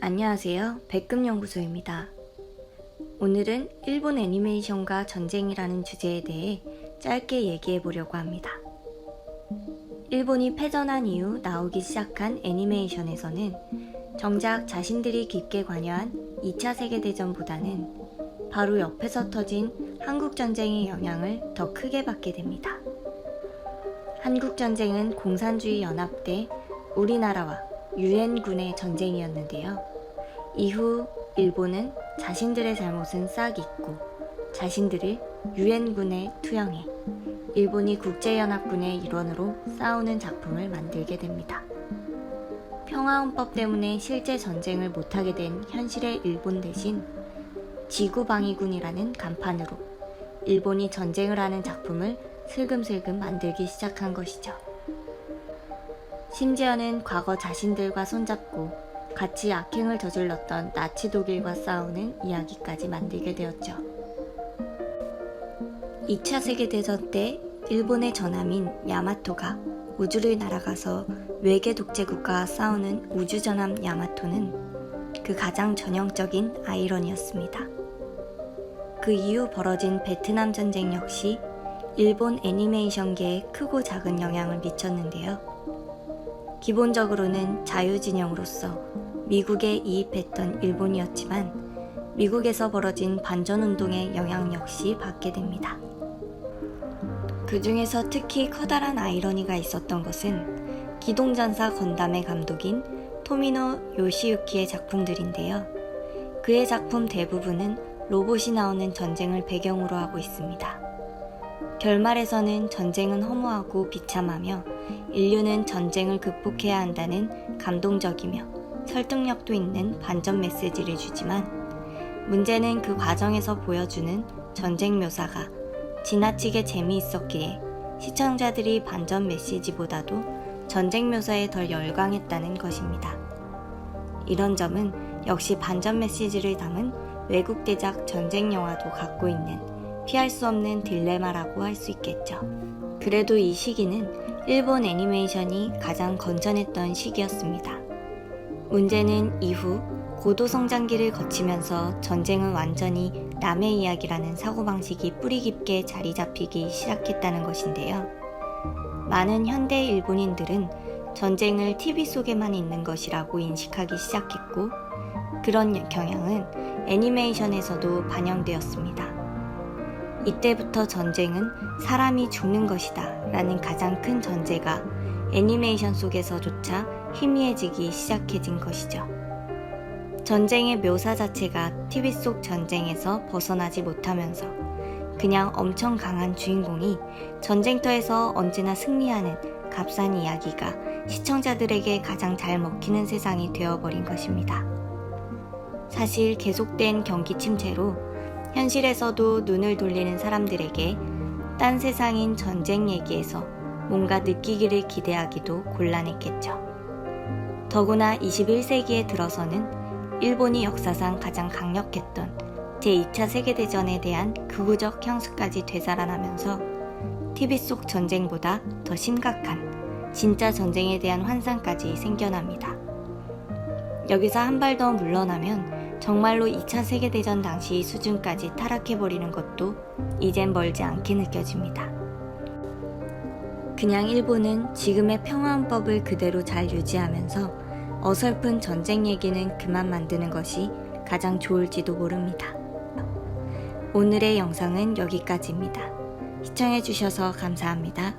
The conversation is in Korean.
안녕하세요. 백금연구소입니다. 오늘은 일본 애니메이션과 전쟁이라는 주제에 대해 짧게 얘기해 보려고 합니다. 일본이 패전한 이후 나오기 시작한 애니메이션에서는 정작 자신들이 깊게 관여한 2차 세계대전보다는 바로 옆에서 터진 한국전쟁의 영향을 더 크게 받게 됩니다. 한국전쟁은 공산주의 연합 때 우리나라와 유엔군의 전쟁이었는데요. 이후 일본은 자신들의 잘못은 싹 잊고 자신들을 유엔군에 투영해 일본이 국제연합군의 일원으로 싸우는 작품을 만들게 됩니다. 평화헌법 때문에 실제 전쟁을 못하게 된 현실의 일본 대신 지구방위군이라는 간판으로 일본이 전쟁을 하는 작품을 슬금슬금 만들기 시작한 것이죠. 심지어는 과거 자신들과 손잡고 같이 악행을 저질렀던 나치 독일과 싸우는 이야기까지 만들게 되었죠. 2차 세계대전 때 일본의 전함인 야마토가 우주를 날아가서 외계 독재국가와 싸우는 우주전함 야마토는 그 가장 전형적인 아이러니였습니다. 그 이후 벌어진 베트남 전쟁 역시 일본 애니메이션계에 크고 작은 영향을 미쳤는데요. 기본적으로는 자유진영으로서 미국에 이입했던 일본이었지만 미국에서 벌어진 반전운동의 영향 역시 받게 됩니다. 그 중에서 특히 커다란 아이러니가 있었던 것은 기동전사 건담의 감독인 토미노 요시유키의 작품들인데요. 그의 작품 대부분은 로봇이 나오는 전쟁을 배경으로 하고 있습니다. 결말에서는 전쟁은 허무하고 비참하며 인류는 전쟁을 극복해야 한다는 감동적이며 설득력도 있는 반전 메시지를 주지만 문제는 그 과정에서 보여주는 전쟁 묘사가 지나치게 재미있었기에 시청자들이 반전 메시지보다도 전쟁 묘사에 덜 열광했다는 것입니다. 이런 점은 역시 반전 메시지를 담은 외국 대작 전쟁 영화도 갖고 있는 피할 수 없는 딜레마라고 할 수 있겠죠. 그래도 이 시기는 일본 애니메이션이 가장 건전했던 시기였습니다. 문제는 이후 고도 성장기를 거치면서 전쟁은 완전히 남의 이야기라는 사고방식이 뿌리 깊게 자리 잡히기 시작했다는 것인데요. 많은 현대 일본인들은 전쟁을 TV 속에만 있는 것이라고 인식하기 시작했고 그런 경향은 애니메이션에서도 반영되었습니다. 이때부터 전쟁은 사람이 죽는 것이다 라는 가장 큰 전제가 애니메이션 속에서조차 희미해지기 시작해진 것이죠. 전쟁의 묘사 자체가 TV 속 전쟁에서 벗어나지 못하면서 그냥 엄청 강한 주인공이 전쟁터에서 언제나 승리하는 값싼 이야기가 시청자들에게 가장 잘 먹히는 세상이 되어버린 것입니다. 사실 계속된 경기 침체로 현실에서도 눈을 돌리는 사람들에게 딴 세상인 전쟁 얘기에서 뭔가 느끼기를 기대하기도 곤란했겠죠. 더구나 21세기에 들어서는 일본이 역사상 가장 강력했던 제2차 세계대전에 대한 극우적 향수까지 되살아나면서 TV 속 전쟁보다 더 심각한 진짜 전쟁에 대한 환상까지 생겨납니다. 여기서 한 발 더 물러나면 정말로 2차 세계대전 당시 수준까지 타락해버리는 것도 이젠 멀지 않게 느껴집니다. 그냥 일본은 지금의 평화헌법을 그대로 잘 유지하면서 어설픈 전쟁 얘기는 그만 만드는 것이 가장 좋을지도 모릅니다. 오늘의 영상은 여기까지입니다. 시청해주셔서 감사합니다.